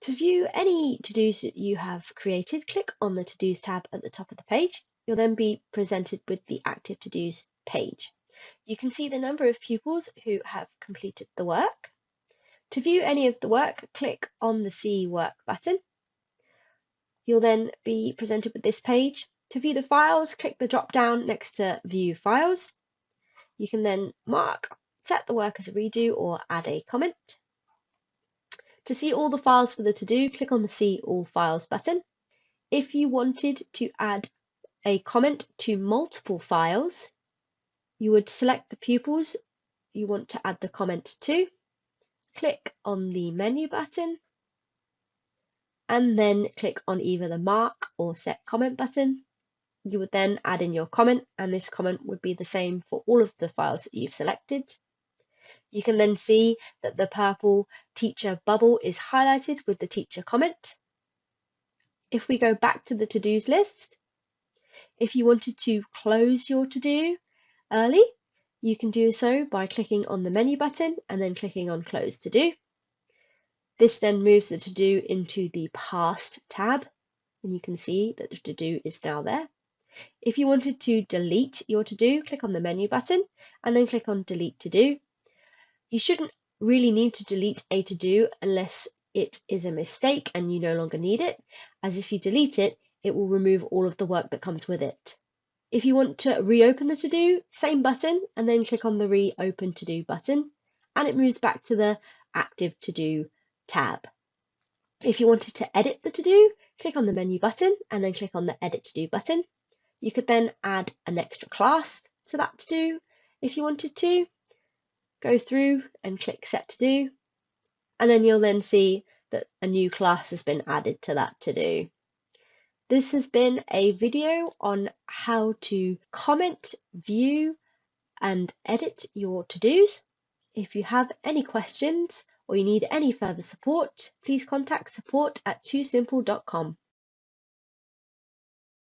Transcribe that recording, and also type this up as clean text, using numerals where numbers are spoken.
To view any to-dos that you have created, click on the To-dos tab at the top of the page. You'll then be presented with the Active To-dos page. You can see the number of pupils who have completed the work. To view any of the work, click on the See Work button. You'll then be presented with this page. To view the files, click the drop-down next to View Files. You can then mark, set the work as a redo, or add a comment. To see all the files for the to-do, click on the See All Files button. If you wanted to add a comment to multiple files, you would select the pupils you want to add the comment to, click on the menu button, and then click on either the Mark or Set Comment button. You would then add in your comment, and this comment would be the same for all of the files that you've selected. You can then see that the purple teacher bubble is highlighted with the teacher comment. If we go back to the to-dos list, if you wanted to close your to-do early, you can do so by clicking on the menu button and then clicking on Close To-Do. This then moves the to-do into the Past tab, and you can see that the to-do is now there. If you wanted to delete your to-do, click on the menu button and then click on Delete To-Do. You shouldn't really need to delete a to-do unless it is a mistake and you no longer need it, as if you delete it, it will remove all of the work that comes with it. If you want to reopen the to-do, same button and then click on the Reopen To-Do button, and it moves back to the Active To-Do tab. If you wanted to edit the to-do, click on the menu button and then click on the Edit To-Do button. You could then add an extra class to that to-do if you wanted to. Go through and click Set To Do, and then you'll then see that a new class has been added to that to-do. This has been a video on how to comment, view, and edit your to-dos. If you have any questions or you need any further support, please contact support@twosimple.com.